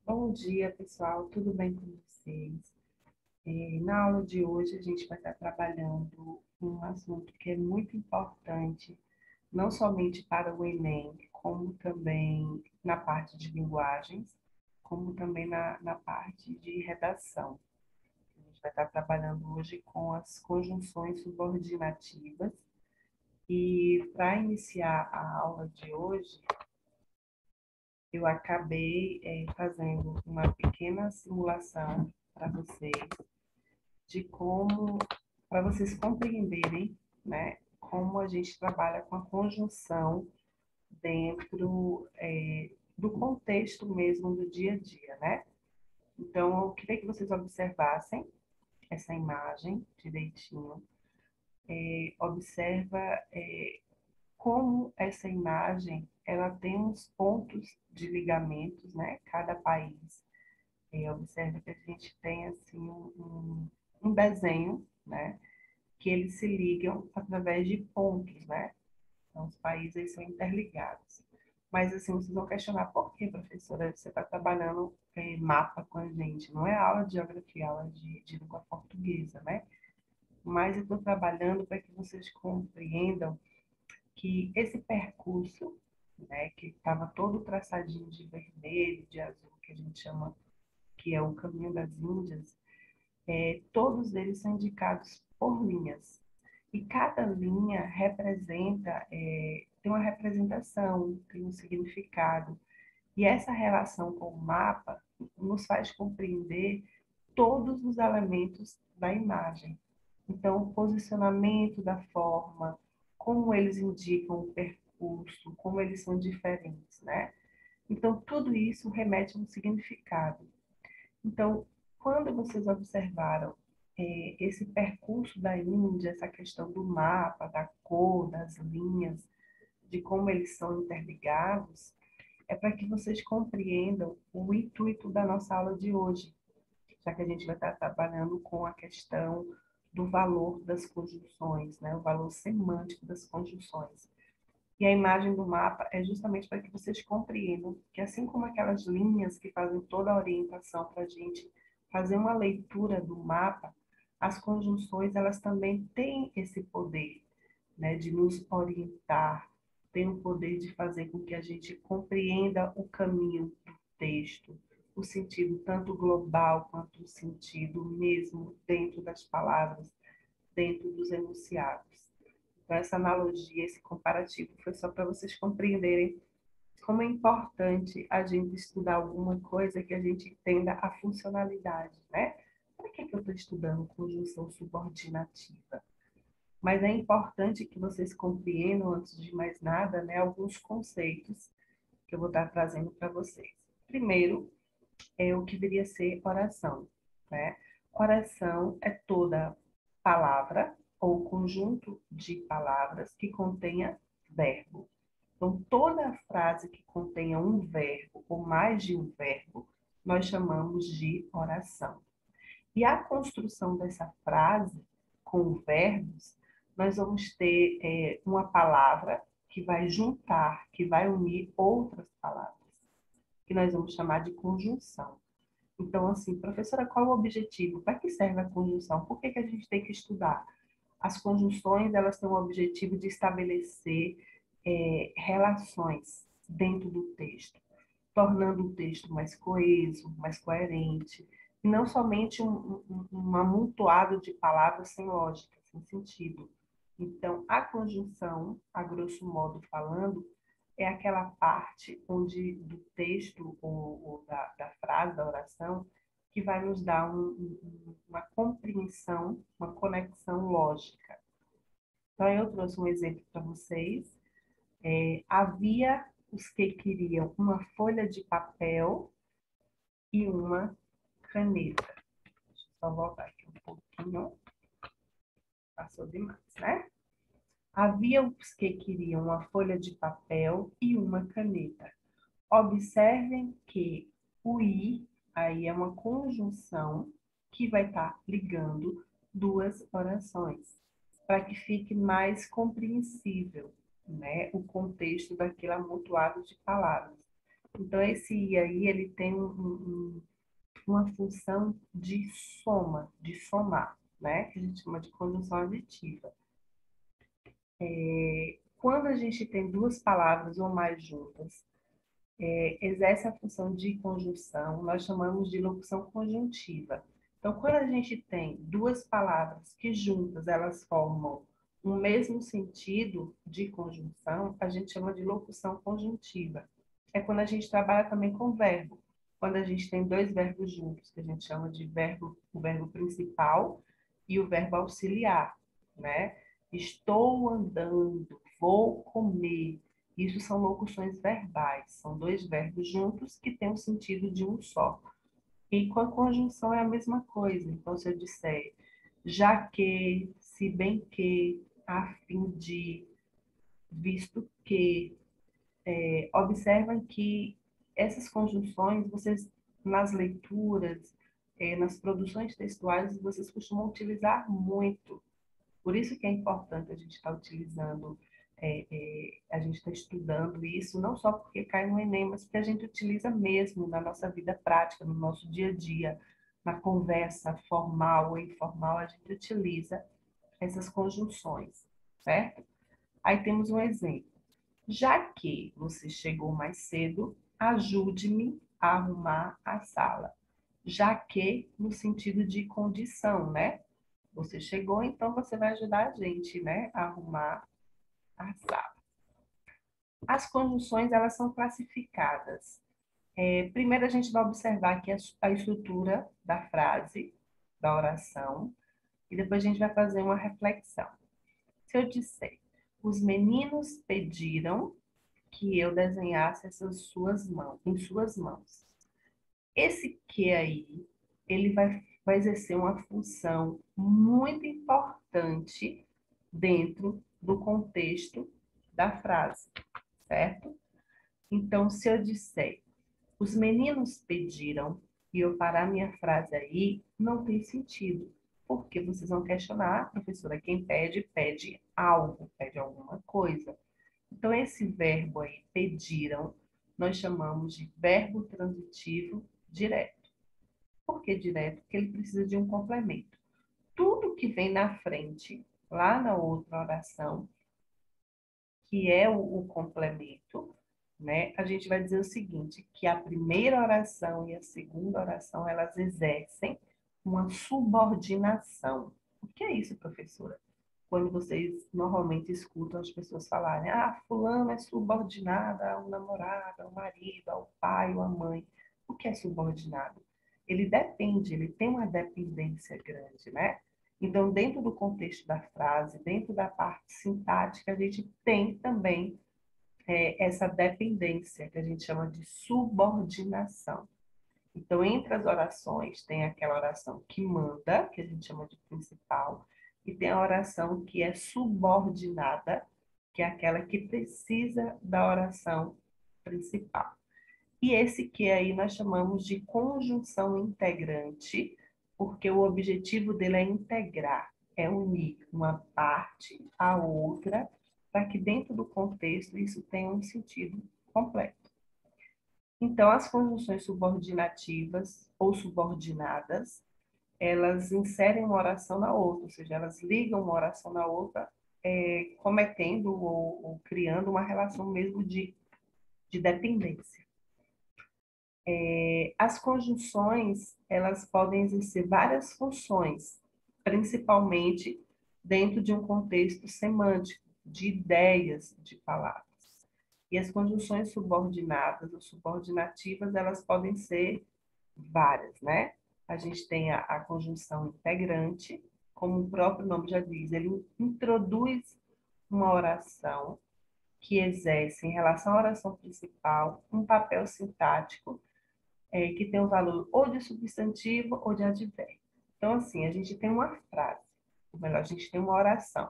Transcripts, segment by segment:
Bom dia, pessoal. Tudo bem com vocês? Na aula de hoje, a gente vai estar trabalhando um assunto que é muito importante, não somente para o Enem, como também na parte de linguagens, como também na parte de redação. A gente vai estar trabalhando hoje com as conjunções subordinativas. E para iniciar a aula de hoje, eu acabei fazendo uma pequena simulação para vocês de como, para vocês compreenderem, né, como a gente trabalha com a conjunção dentro do contexto mesmo do dia a dia, né? Então, eu queria que vocês observassem essa imagem direitinho. Observa como essa imagem ela tem uns pontos de ligamentos, né? Cada país. Observa que a gente tem assim um desenho, né? Que eles se ligam através de pontos, né? Então, os países eles são interligados. Mas, assim, vocês vão questionar por que, professora, você está trabalhando mapa com a gente? Não é aula de geografia, é aula de língua portuguesa, né? Mas eu estou trabalhando para que vocês compreendam que esse percurso, né, que estava todo traçadinho de vermelho, de azul, que a gente chama que é o caminho das Índias, todos eles são indicados por linhas. E cada linha representa, tem uma representação, tem um significado. E essa relação com o mapa nos faz compreender todos os elementos da imagem. Então, o posicionamento da forma, como eles indicam o percurso, como eles são diferentes, né? Então, tudo isso remete a um significado. Então, quando vocês observaram esse percurso da Índia, essa questão do mapa, da cor, das linhas, de como eles são interligados, é para que vocês compreendam o intuito da nossa aula de hoje, já que a gente vai estar trabalhando com a questão do valor das conjunções, né? O valor semântico das conjunções. E a imagem do mapa é justamente para que vocês compreendam que, assim como aquelas linhas que fazem toda a orientação para a gente fazer uma leitura do mapa, as conjunções elas também têm esse poder, né, de nos orientar, tem o poder de fazer com que a gente compreenda o caminho do texto, o sentido tanto global quanto o sentido mesmo dentro das palavras, dentro dos enunciados. Então, essa analogia, esse comparativo foi só para vocês compreenderem como é importante a gente estudar alguma coisa que a gente entenda a funcionalidade, né? Para que eu estou estudando conjunção subordinativa? Mas é importante que vocês compreendam, antes de mais nada, né, alguns conceitos que eu vou estar trazendo para vocês. Primeiro, é o que viria a ser oração, né? Oração é toda palavra ou conjunto de palavras que contenha verbo. Então, toda frase que contenha um verbo ou mais de um verbo, nós chamamos de oração. E a construção dessa frase com verbos, nós vamos ter uma palavra que vai juntar, que vai unir outras palavras, que nós vamos chamar de conjunção. Então, assim, professora, qual o objetivo? Para que serve a conjunção? Por que a gente tem que estudar? As conjunções, elas têm o objetivo de estabelecer relações dentro do texto, tornando o texto mais coeso, mais coerente, e não somente um amontoado de palavras sem lógica, sem sentido. Então, a conjunção, a grosso modo falando, é aquela parte onde do texto ou da frase, da oração, que vai nos dar uma compreensão, uma conexão lógica. Então, eu trouxe um exemplo para vocês. Havia os que queriam uma folha de papel e uma caneta. Deixa eu só voltar aqui um pouquinho. Passou demais, né? Havia os que queriam uma folha de papel e uma caneta. Observem que o "e" aí é uma conjunção que vai estar ligando duas orações, para que fique mais compreensível, né, o contexto daquele amontoado de palavras. Então, esse I aí, ele tem uma função de soma, de somar, né? Que a gente chama de conjunção aditiva. Quando a gente tem duas palavras ou mais juntas, exerce a função de conjunção, nós chamamos de locução conjuntiva. Então, quando a gente tem duas palavras que juntas elas formam um mesmo sentido de conjunção, a gente chama de locução conjuntiva. É quando a gente trabalha também com verbo. Quando a gente tem dois verbos juntos, que a gente chama de verbo, o verbo principal e o verbo auxiliar, né? Estou andando, vou comer. Isso são locuções verbais, são dois verbos juntos que têm o sentido de um só. E com a conjunção é a mesma coisa. Então, se eu disser já que, se bem que, a fim de, visto que, observam que essas conjunções, vocês, nas leituras, nas produções textuais, vocês costumam utilizar muito. Por isso que é importante a gente estar utilizando, a gente está estudando isso, não só porque cai no Enem, mas porque a gente utiliza mesmo na nossa vida prática, no nosso dia a dia, na conversa formal ou informal, a gente utiliza essas conjunções, certo? Aí temos um exemplo. Já que você chegou mais cedo, ajude-me a arrumar a sala. Já que, no sentido de condição, né? Você chegou, então você vai ajudar a gente, né, a arrumar a sala. As conjunções, elas são classificadas. Primeiro, a gente vai observar aqui a estrutura da frase, da oração, e depois a gente vai fazer uma reflexão. Se eu disser, os meninos pediram que eu desenhasse essas suas mãos, em suas mãos. Esse que aí, ele vai exercer uma função muito importante dentro do contexto da frase, certo? Então, se eu disser, os meninos pediram, e eu parar minha frase aí, não tem sentido. Porque vocês vão questionar, professora, quem pede, pede algo, pede alguma coisa. Então, esse verbo aí, pediram, nós chamamos de verbo transitivo direto. Por que direto? Porque ele precisa de um complemento. Tudo que vem na frente, lá na outra oração, que é o complemento, né? A gente vai dizer o seguinte, que a primeira oração e a segunda oração, elas exercem uma subordinação. O que é isso, professora? Quando vocês normalmente escutam as pessoas falarem, ah, fulano é subordinada ao namorado, ao marido, ao pai ou à mãe. O que é subordinado? Ele depende, ele tem uma dependência grande, né? Então, dentro do contexto da frase, dentro da parte sintática, a gente tem também essa dependência, que a gente chama de subordinação. Então, entre as orações, tem aquela oração que manda, que a gente chama de principal, e tem a oração que é subordinada, que é aquela que precisa da oração principal. E esse que aí nós chamamos de conjunção integrante, porque o objetivo dele é integrar, é unir uma parte à outra, para que dentro do contexto isso tenha um sentido completo. Então, as conjunções subordinativas ou subordinadas, elas inserem uma oração na outra, ou seja, elas ligam uma oração na outra, cometendo ou criando uma relação mesmo de dependência. As conjunções, elas podem exercer várias funções, principalmente dentro de um contexto semântico, de ideias de palavras. E as conjunções subordinadas ou subordinativas, elas podem ser várias, né? A gente tem a conjunção integrante, como o próprio nome já diz, ele introduz uma oração que exerce, em relação à oração principal, um papel sintático que tem o valor ou de substantivo ou de advérbio. Então, assim, a gente tem uma frase, ou melhor, a gente tem uma oração.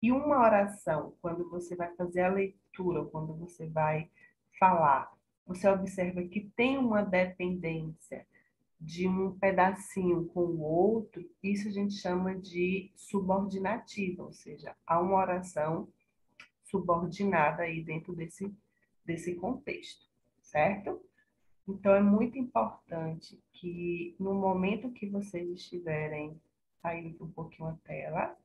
E uma oração, quando você vai fazer a leitura, ou quando você vai falar, você observa que tem uma dependência de um pedacinho com o outro, isso a gente chama de subordinativa, ou seja, há uma oração subordinada aí dentro desse contexto. certo? Então, é muito importante que no momento que vocês estiverem saindo um pouquinho a tela,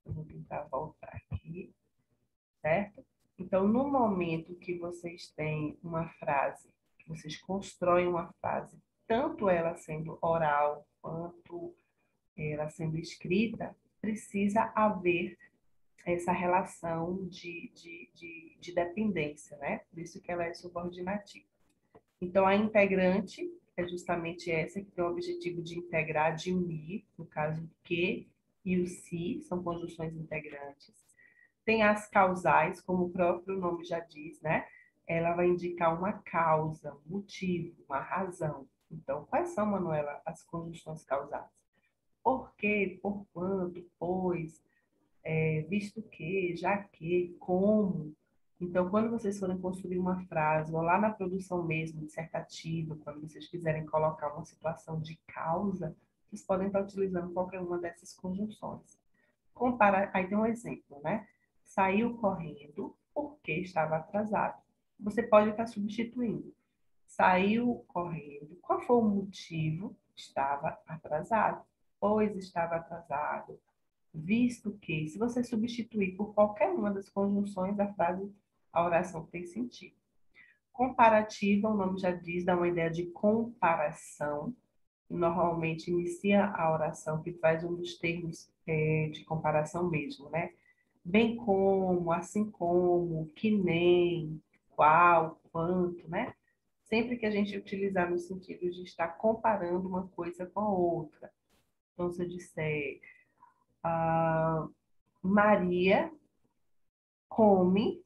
eu vou tentar voltar aqui, certo? Então, no momento que vocês têm uma frase, que vocês constroem uma frase, tanto ela sendo oral quanto ela sendo escrita, precisa haver essa relação de dependência, né? Por isso que ela é subordinativa. Então, a integrante é justamente essa que tem o objetivo de integrar, de unir, no caso, o que e o se são conjunções integrantes. Tem as causais, como o próprio nome já diz, né? Ela vai indicar uma causa, um motivo, uma razão. Então, quais são, Manuela, as conjunções causais? Por quê, por quanto, pois, visto que, já que, como. Então, quando vocês forem construir uma frase, ou lá na produção mesmo, dissertativa, quando vocês quiserem colocar uma situação de causa, vocês podem estar utilizando qualquer uma dessas conjunções. Compara, aí tem um exemplo, né? Saiu correndo porque estava atrasado. Você pode estar substituindo. Saiu correndo. Qual foi o motivo? Estava atrasado. Pois estava atrasado. Visto que, se você substituir por qualquer uma das conjunções da frase, a oração tem sentido. Comparativa, o nome já diz, dá uma ideia de comparação. Normalmente inicia a oração que traz um dos termos de comparação mesmo, né? Bem como, assim como, que nem, qual, quanto, né? Sempre que a gente utilizar no sentido de estar comparando uma coisa com a outra. Então, se eu disser, Maria come,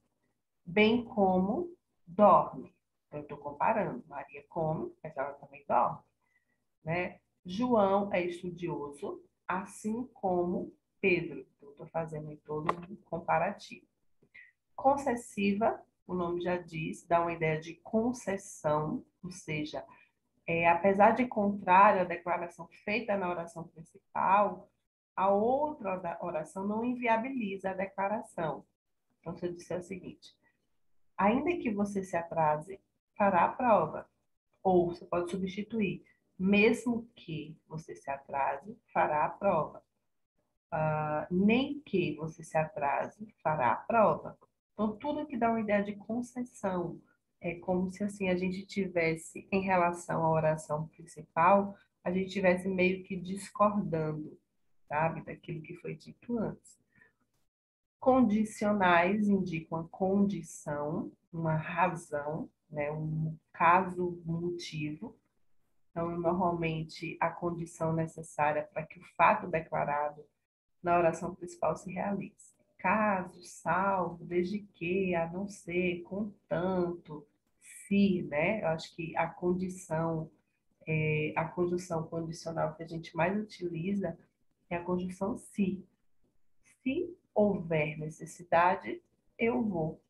bem como dorme. Então, eu estou comparando. Maria come, mas ela também dorme, né? João é estudioso, assim como Pedro. Eu estou fazendo em todo um comparativo. Concessiva, o nome já diz, dá uma ideia de concessão, ou seja, apesar de contrária à declaração feita na oração principal, a outra oração não inviabiliza a declaração. Então, se eu disser o seguinte, ainda que você se atrase, fará a prova. Ou você pode substituir, mesmo que você se atrase, fará a prova. Nem que você se atrase, fará a prova. Então, tudo que dá uma ideia de concessão, é como se assim a gente tivesse, em relação à oração principal, a gente tivesse meio que discordando, sabe, daquilo que foi dito antes. Condicionais indicam a condição, uma razão, né, um caso, um motivo. Então, normalmente, a condição necessária para que o fato declarado na oração principal se realize. Caso, salvo, desde que, a não ser, contanto, se, né? Eu acho que a condição, a conjunção condicional que a gente mais utiliza é a conjunção se. Se houver necessidade, eu vou.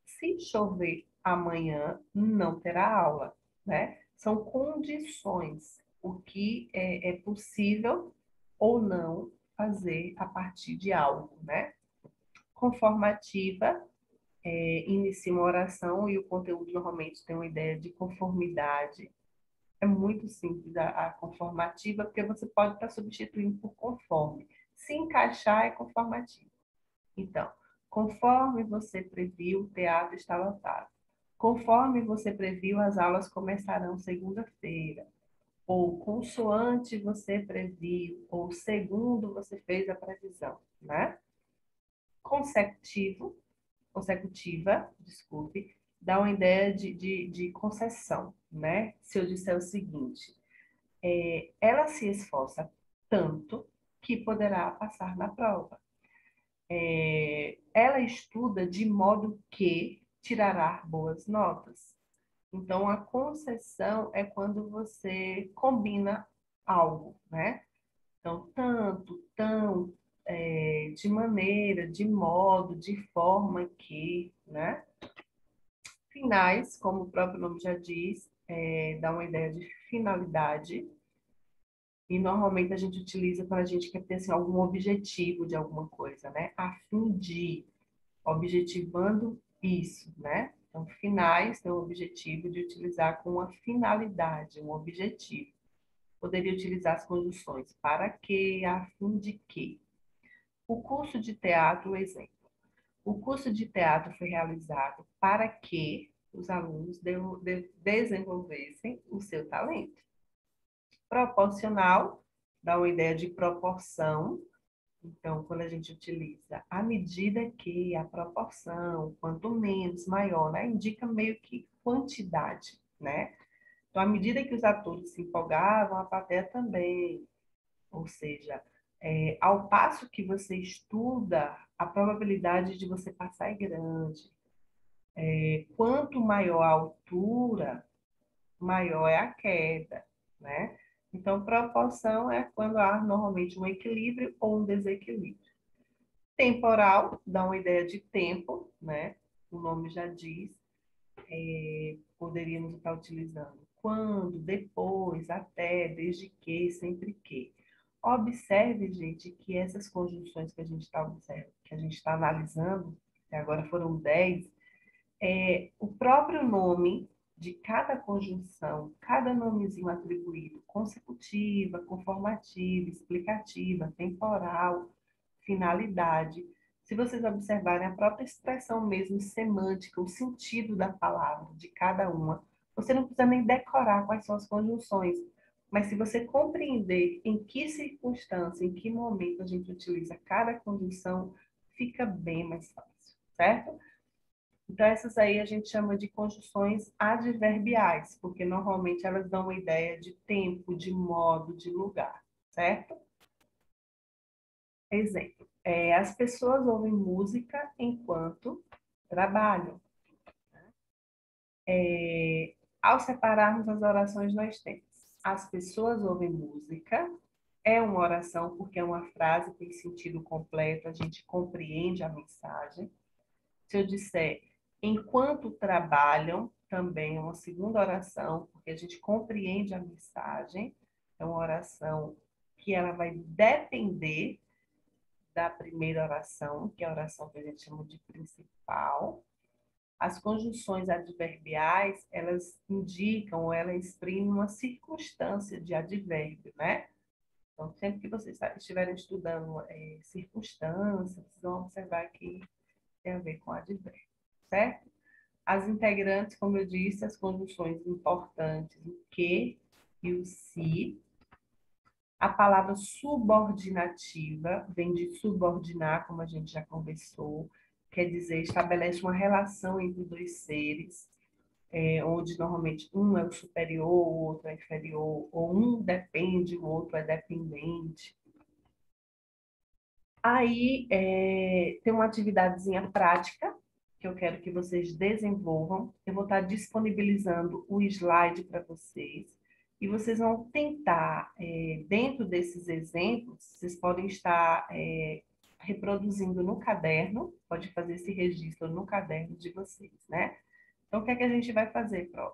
Se chover amanhã, não terá aula, né? São condições, o que é possível ou não fazer a partir de algo, né? Conformativa, inicia uma oração e o conteúdo normalmente tem uma ideia de conformidade. É muito simples a conformativa, porque você pode estar substituindo por conforme. Se encaixar é conformativa. Então, conforme você previu, o teatro está lotado. Conforme você previu, as aulas começarão segunda-feira. Ou consoante você previu, ou segundo você fez a previsão, né? Consecutivo, consecutiva, desculpe, dá uma ideia de concessão, né? Se eu disser o seguinte, ela se esforça tanto que poderá passar na prova. Ela estuda de modo que tirará boas notas. Então, a concessão é quando você combina algo, né? Então, tanto, tão, de maneira, de modo, de forma que, né? Finais, como o próprio nome já diz, dá uma ideia de finalidade. E normalmente a gente utiliza quando a gente quer ter assim, algum objetivo de alguma coisa, né? A fim de, objetivando isso, né? Então, finais têm o objetivo de utilizar com uma finalidade, um objetivo. Poderia utilizar as conjunções para que, a fim de que. O curso de teatro, exemplo. O curso de teatro foi realizado para que os alunos desenvolvessem o seu talento. Proporcional, dá uma ideia de proporção. Então, quando a gente utiliza à medida que, a proporção, quanto menos, maior, né? Indica meio que quantidade, né? Então, à medida que os atores se empolgavam, a plateia também. Ou seja, ao passo que você estuda, a probabilidade de você passar é grande. Quanto maior a altura, maior é a queda, né? Então, proporção é quando há normalmente um equilíbrio ou um desequilíbrio. Temporal, dá uma ideia de tempo, né? O nome já diz. Poderíamos estar utilizando quando, depois, até, desde que, sempre que. Observe, gente, que essas conjunções que a gente está observando, que a gente está analisando, e agora foram 10, o próprio nome de cada conjunção, cada nomezinho atribuído, consecutiva, conformativa, explicativa, temporal, finalidade. Se vocês observarem a própria expressão mesmo semântica, o sentido da palavra de cada uma, você não precisa nem decorar quais são as conjunções, mas se você compreender em que circunstância, em que momento a gente utiliza cada conjunção, fica bem mais fácil, certo? Então, essas aí a gente chama de conjunções adverbiais, porque normalmente elas dão uma ideia de tempo, de modo, de lugar, certo? Exemplo, as pessoas ouvem música enquanto trabalham. Ao separarmos as orações, nós temos as pessoas ouvem música, é uma oração porque é uma frase, tem sentido completo, a gente compreende a mensagem. Se eu disser enquanto trabalham, também é uma segunda oração, porque a gente compreende a mensagem. É uma oração que ela vai depender da primeira oração, que é a oração que a gente chama de principal. As conjunções adverbiais, elas indicam ou elas exprimem uma circunstância de advérbio, né? Então, sempre que vocês estiverem estudando circunstâncias, vocês vão observar que tem a ver com advérbio, certo? As integrantes, como eu disse, as conjunções importantes, o que e o se. A palavra subordinativa vem de subordinar, como a gente já conversou, quer dizer, estabelece uma relação entre dois seres, onde normalmente um é o superior, o outro é inferior, ou um depende, o outro é dependente. Aí tem uma atividadezinha prática que eu quero que vocês desenvolvam. Eu vou estar disponibilizando o slide para vocês. E vocês vão tentar, dentro desses exemplos, vocês podem estar reproduzindo no caderno, pode fazer esse registro no caderno de vocês, né? Então, o que é que a gente vai fazer, Pro?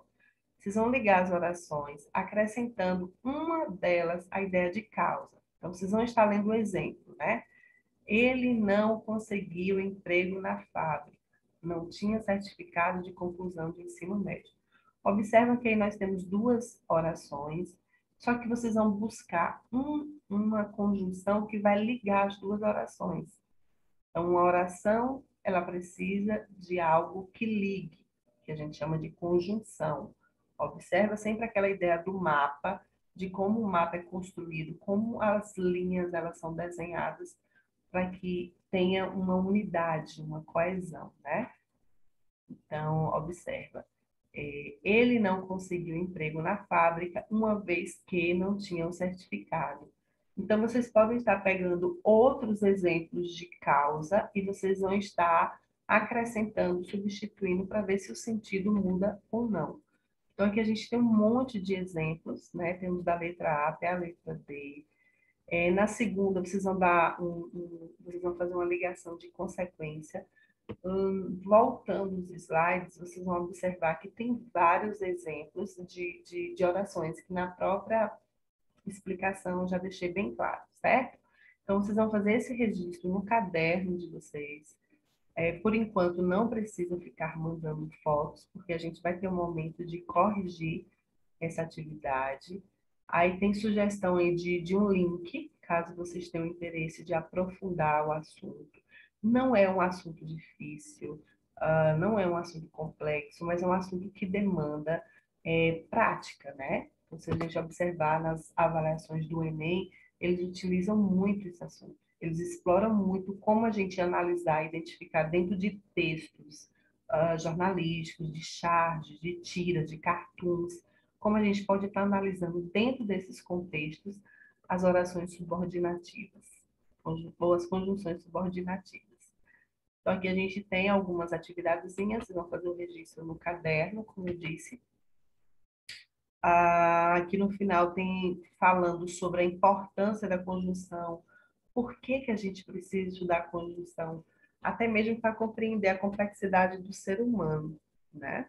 Vocês vão ligar as orações, acrescentando uma delas a ideia de causa. Então, vocês vão estar lendo o exemplo, né? Ele não conseguiu emprego na fábrica. Não tinha certificado de conclusão de ensino médio. Observa que aí nós temos duas orações, só que vocês vão buscar uma conjunção que vai ligar as duas orações. Então, uma oração, ela precisa de algo que ligue, que a gente chama de conjunção. Observa sempre aquela ideia do mapa, de como o mapa é construído, como as linhas elas são desenhadas para que tenha uma unidade, uma coesão, né? Então, observa. Ele não conseguiu emprego na fábrica, uma vez que não tinha um certificado. Então, vocês podem estar pegando outros exemplos de causa e vocês vão estar acrescentando, substituindo para ver se o sentido muda ou não. Então, aqui a gente tem um monte de exemplos, né? Temos da letra A até a letra D. Na segunda, vocês vão vocês vão fazer uma ligação de consequência. Voltando os slides, vocês vão observar que tem vários exemplos de orações que na própria explicação eu já deixei bem claro, certo? Então, vocês vão fazer esse registro no caderno de vocês. Por enquanto, não precisa ficar mandando fotos, porque a gente vai ter um momento de corrigir essa atividade. Aí tem sugestão aí de um link, caso vocês tenham interesse de aprofundar o assunto. Não é um assunto difícil, não é um assunto complexo, mas é um assunto que demanda prática, né? Então, se a gente observar nas avaliações do Enem, eles utilizam muito esse assunto. Eles exploram muito como a gente analisar, identificar dentro de textos jornalísticos, de charges, de tiras, de cartoons, como a gente pode estar analisando dentro desses contextos as orações subordinativas, ou as conjunções subordinativas. Então, aqui a gente tem algumas atividadezinhas, vocês vão fazer o registro no caderno, como eu disse. Aqui no final tem falando sobre a importância da conjunção, por que que a gente precisa estudar a conjunção, até mesmo para compreender a complexidade do ser humano, né?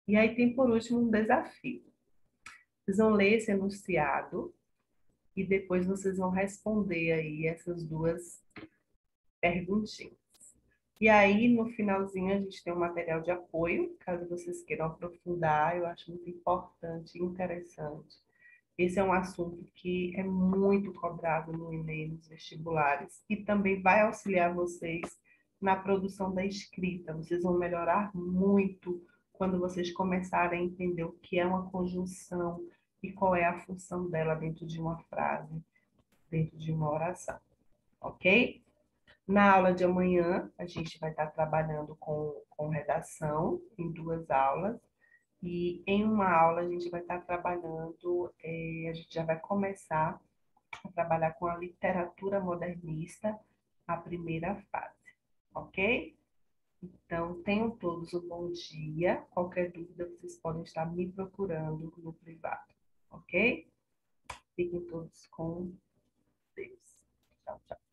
E aí tem, por último, um desafio. Vocês vão ler esse enunciado e depois vocês vão responder aí essas duas perguntinhas. E aí, no finalzinho, a gente tem um material de apoio, caso vocês queiram aprofundar, eu acho muito importante e interessante. Esse é um assunto que é muito cobrado no Enem, nos vestibulares, e também vai auxiliar vocês na produção da escrita. Vocês vão melhorar muito quando vocês começarem a entender o que é uma conjunção e qual é a função dela dentro de uma frase, dentro de uma oração, ok? Na aula de amanhã, a gente vai estar trabalhando com redação, em duas aulas, e em uma aula a gente vai estar trabalhando, a gente já vai começar a trabalhar com a literatura modernista, a primeira fase, ok? Então, tenham todos um bom dia. Qualquer dúvida, vocês podem estar me procurando no privado, ok? Fiquem todos com Deus. Tchau, tchau.